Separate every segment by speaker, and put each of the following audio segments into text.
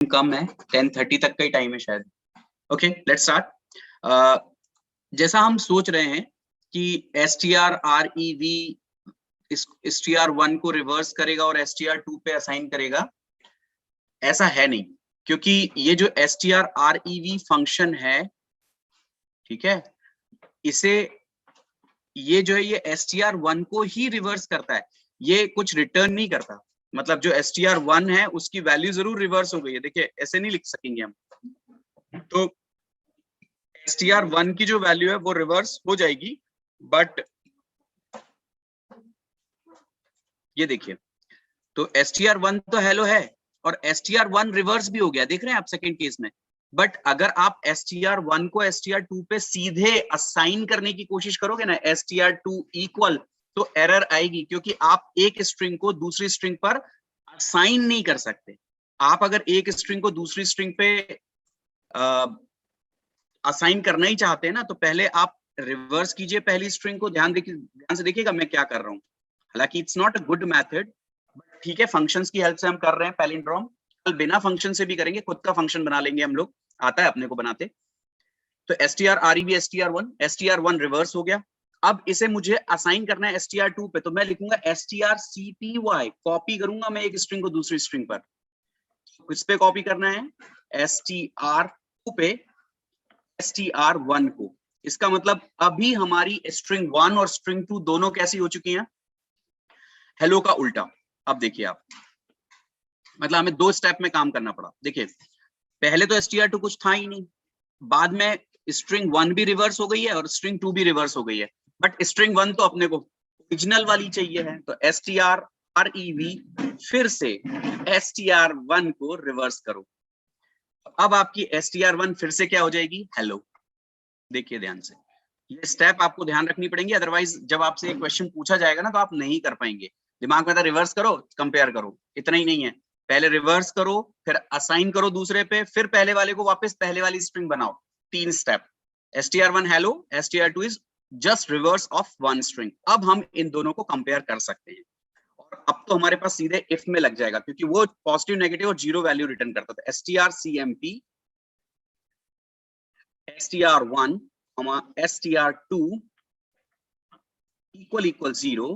Speaker 1: कम है, 10:30 तक का ही टाइम है शायद। Okay let's start. जैसा हम सोच रहे हैं कि STR-REV STR1 को रिवर्स करेगा और STR2 पे असाइन करेगा, ऐसा है नहीं, क्योंकि ये जो STR-REV फंक्शन है, ठीक है, इसे ये जो है ये STR1 को ही रिवर्स करता है, ये कुछ रिटर्न नहीं करता। मतलब जो STR1 है उसकी वैल्यू जरूर रिवर्स हो गई है, देखिए ऐसे नहीं लिख सकेंगे हम, तो STR1 की जो वैल्यू है वो रिवर्स हो जाएगी, बट ये देखिए, तो STR1 तो हेलो है और STR1 रिवर्स भी हो गया, देख रहे हैं आप सेकंड केस में। बट अगर आप STR1 को STR2 पे सीधे असाइन करने की कोशिश करोगे ना, STR2 इक्वल, तो एरर आएगी, क्योंकि आप एक स्ट्रिंग को दूसरी स्ट्रिंग पर असाइन नहीं कर सकते। आप अगर एक स्ट्रिंग को दूसरी स्ट्रिंग पे असाइन करना ही चाहते हैं ना, तो पहले आप रिवर्स कीजिए पहली स्ट्रिंग को। ध्यान से देखिएगा मैं क्या कर रहा हूँ, हालांकि it's not a good method, ठीक है, फंक्शंस की हेल्प से हम कर रहे हैं पैलिंड्रोम, कल बिना फंक्शन से भी करेंगे, खुद का फंक्शन बना लेंगे हम लोग, आता है अपने को बनाते। तो STR-REV STR1 रिवर्स हो गया, अब इसे मुझे असाइन करना है STR2 पे, तो मैं लिखूंगा STR-CPY, कॉपी करूंगा मैं एक स्ट्रिंग को दूसरी स्ट्रिंग पर। किस पे कॉपी करना है? STR2 पे STR1 को। इसका मतलब अभी हमारी स्ट्रिंग 1 और स्ट्रिंग 2 दोनों कैसी हो चुकी हैं? हेलो का उल्टा। अब देखिए आप, मतलब हमें 2 स्टेप में काम करना पड़ा। देखिए पहले तो STR2 कुछ था ही नहीं, बाद में स्ट्रिंग 1 भी रिवर्स हो गई है और स्ट्रिंग 2 भी रिवर्स हो गई है, बट स्ट्रिंग 1 तो अपने को ओरिजिनल वाली चाहिए है, तो STR-REV फिर से STR1 को रिवर्स करो। अब आपकी STR1 फिर से क्या हो जाएगी? हेलो। देखिए ध्यान से, ये स्टेप आपको ध्यान रखनी पड़ेंगी, अदरवाइज जब आपसे एक क्वेश्चन पूछा जाएगा ना तो आप नहीं कर पाएंगे। दिमाग में था रिवर्स करो, कंपेयर करो, इतना ही नहीं है, पहले रिवर्स करो, फिर असाइन करो दूसरे पे, फिर पहले वाले को वापस पहले वाली स्ट्रिंग बनाओ। 3 step. STR1 hello, STR2 is just reverse of 1 string. अब हम इन दोनों को कंपेयर कर सकते हैं, और अब तो हमारे पास सीधे इफ में लग जाएगा, क्योंकि वो पॉजिटिव नेगेटिव और 0 वैल्यू रिटर्न करता था। STR-CMP STR1 STR2 इक्वल 0,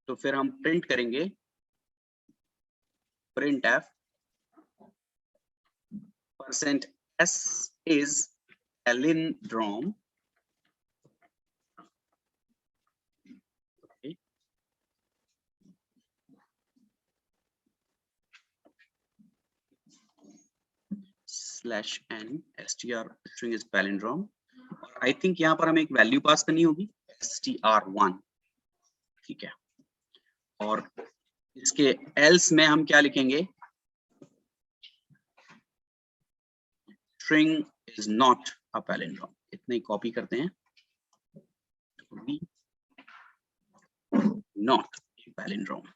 Speaker 1: तो फिर हम प्रिंट करेंगे printf %s is palindrome, okay, /n str string is palindrome। I think यहां पर हमें एक वैल्यू पास करनी होगी STR1, ठीक है, और इसके else में हम क्या लिखेंगे? string is not a palindrome। इतने ही कॉपी करते हैं, not a palindrome,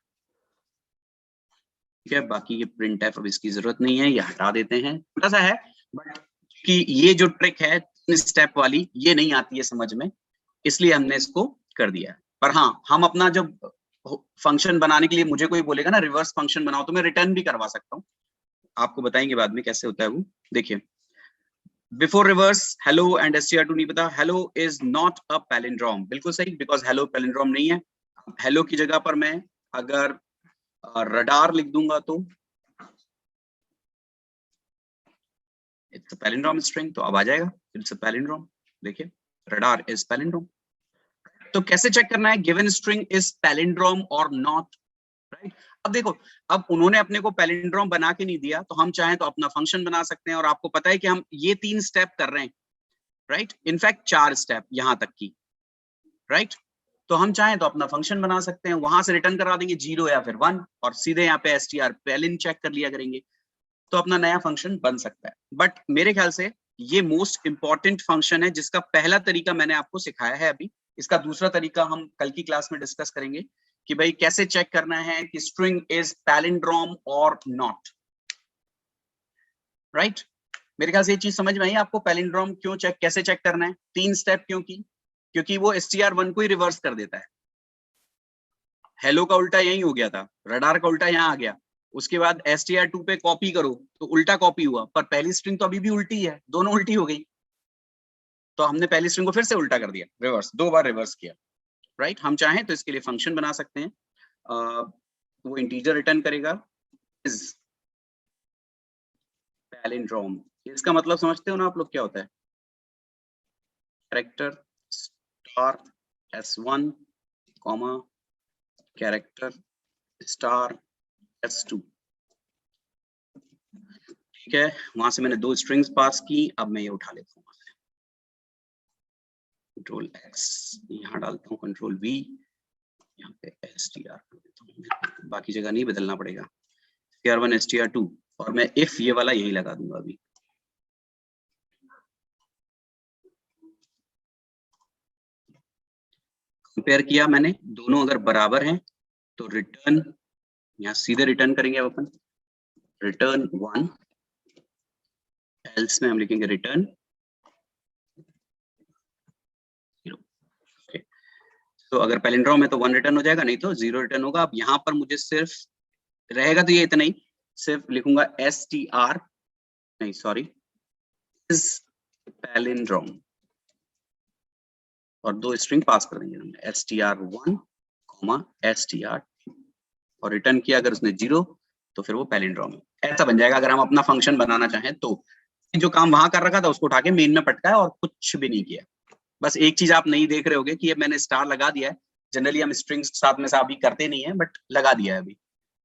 Speaker 1: ठीक है। बाकी ये printf अब इसकी जरूरत नहीं है, ये हटा देते हैं, थोड़ा सा है, बट कि ये जो ट्रिक है स्टेप वाली, ये नहीं आती है समझ में, इसलिए हमने इसको कर दिया। पर हाँ, हम अपना जब फंक्शन बनाने के लिए मुझे कोई बोलेगा ना रिवर्स फंक्शन बनाओ, तो मैं रिटर्न भी करवा सकता हूँ, आपको बताएंगे बाद में कैसे होता है वो। देखिए before reverse hello and STR2 नहीं पता, hello is not a palindrome, बिल्कुल सही, बिकॉज हेलो पैलिंड्रोम नहीं है। हेलो की जगह पर मैं अगर रडार लिख दूंगा तो इट्स अ पैलिंड्रोम स्ट्रिंग, तो अब आ जाएगा इट्स अ पैलिंड्रोम। देखिए रडार इज पैलिंड्रोम। तो कैसे चेक करना है गिवन स्ट्रिंग इज पैलिंड्रोम और नॉट, राइट? अब देखो, अब उन्होंने अपने को पैलिंड्रोम बना के नहीं दिया, तो हम चाहें तो अपना फंक्शन बना सकते हैं, और आपको पता है कि हम ये 3 स्टेप कर रहे हैं, राइट? इनफैक्ट 4 स्टेप यहां तक की, राइट? तो हम चाहें तो अपना फंक्शन बना सकते हैं, वहां से रिटर्न करा देंगे 0 या फिर 1, और सीधे यहाँ पे STR पैलिन चेक कर लिया करेंगे, तो अपना नया फंक्शन बन सकता है। बट मेरे ख्याल से ये मोस्ट इंपॉर्टेंट फंक्शन है, जिसका पहला तरीका मैंने आपको सिखाया है अभी, इसका दूसरा तरीका हम कल की क्लास में डिस्कस करेंगे कि भाई कैसे चेक करना है कि स्ट्रिंग इज पैलिंड्रोम और नॉट, राइट? मेरे ख्याल से ये चीज समझ में आई आपको, पैलिंड्रोम क्यों चेक, कैसे चेक करना है, 3 स्टेप क्यों की? क्योंकि वो STR1 को ही रिवर्स कर देता है। हेलो का उल्टा यही हो गया था, रडार का उल्टा यहाँ आ गया, उसके बाद str2 पे कॉपी करो तो उल्टा कॉपी हुआ, पर पहली स्ट्रिंग तो अभी भी उल्टी है, दोनों उल्टी हो गई, तो हमने पहली स्ट्रिंग को फिर से उल्टा कर दिया, रिवर्स, 2 बार रिवर्स किया, राइट। हम चाहें तो इसके लिए फंक्शन बना सकते हैं, वो इंटीजर रिटर्न करेगा इज पैलिंड्रोम। इसका मतलब समझते हो ना आप लोग क्या होता है? Character star s1 comma character star s2, ठीक है। वहां से मैंने 2 स्ट्रिंग्स पास की, अब मैं ये उठा लेता हूँ, कंट्रोल x यहाँ डालता हूँ, कंट्रोल v यहाँ पे str2 देता हूँ, बाकी जगह नहीं बदलना पड़ेगा, str1 str2, और मैं if ये वाला यही लगा दूंगा अभी। कंपेयर किया मैंने, दोनों अगर बराबर हैं तो रिटर्न, यहाँ सीधे रिटर्न करेंगे अब अपन, रिटर्न 1, एल्स में हम लिखेंगे रिटर्न 0। तो अगर पैलिंड्रोम है तो 1 रिटर्न हो जाएगा, नहीं तो 0 रिटर्न होगा। अब यहाँ पर मुझे सिर्फ रहेगा तो ये इतना ही, सिर्फ लिखूंगा str, नहीं सॉरी, इज पैलिंड्रोम, और 2 स्ट्रिंग पास कर देंगे हमने, str1 str, और रिटर्न किया अगर उसने 0 तो फिर वो पैलिंड्रोम है। ऐसा बन जाएगा अगर हम अपना फंक्शन बनाना चाहें तो। जो काम वहां कर रखा था उसको उठा के मेन में पटका है और कुछ भी नहीं किया। बस एक चीज आप नहीं देख रहे होगे कि ये मैंने स्टार लगा दिया है, जनरली हम स्ट्रिंग्स साथ में से अभी करते नहीं है, बट लगा दिया है अभी।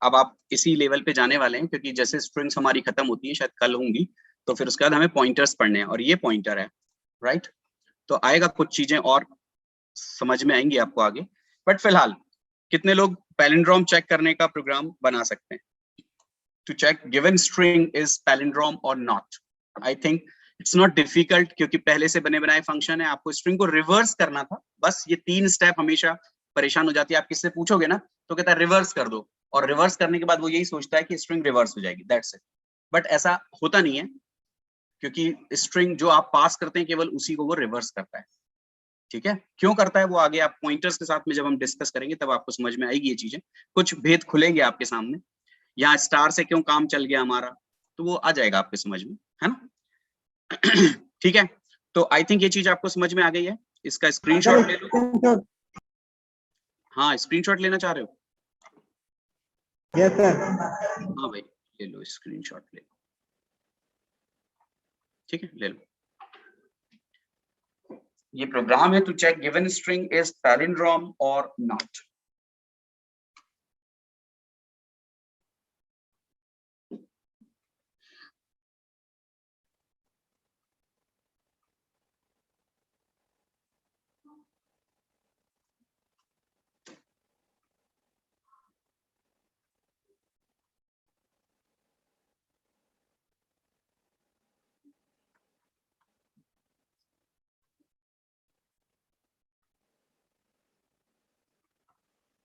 Speaker 1: अब आप इसी लेवल पे जाने वाले हैं, क्योंकि जैसे स्ट्रिंग्स हमारी खत्म होती है, शायद कल होंगी, तो फिर उसके बाद हमें पॉइंटर्स पढ़ने हैं, और ये पॉइंटर है, राइट। तो आएगा, कुछ चीजें और समझ में आएंगी आपको आगे, बट फिलहाल कितने लोग पैलिंड्रोम चेक करने का प्रोग्राम बना सकते हैं? To check given string is palindrome और not. I think it's not difficult, क्योंकि पहले से बने बनाए फंक्शन है, आपको स्ट्रिंग को रिवर्स करना था, बस ये 3 स्टेप हमेशा परेशान हो जाती है। आप किससे पूछोगे ना तो कहता है रिवर्स कर दो, और रिवर्स करने के बाद वो यही सोचता है कि स्ट्रिंग रिवर्स हो जाएगी, दैट्स इट। बट ऐसा होता नहीं है, क्योंकि स्ट्रिंग जो आप पास करते हैं केवल उसी को वो रिवर्स करता है, ठीक है। क्यों करता है वो आगे आप पॉइंटर्स के साथ में जब हम डिस्कस करेंगे तब आपको समझ में आएगी ये चीजें, कुछ भेद खुलेंगे आपके सामने। यहाँ स्टार से क्यों काम चल गया हमारा, तो वो आ जाएगा आपके समझ में, है ना। ठीक है, तो आई थिंक ये चीज आपको समझ में आ गई है। इसका स्क्रीनशॉट ले लो। हाँ, स्क्रीनशॉट लेना चाह रहे हो?
Speaker 2: Yes sir.
Speaker 1: हाँ भाई, ले लो स्क्रीनशॉट, ले लो, ठीक है, ले लो। ये प्रोग्राम है to check given string is palindrome और नॉट।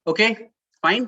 Speaker 1: Okay, fine.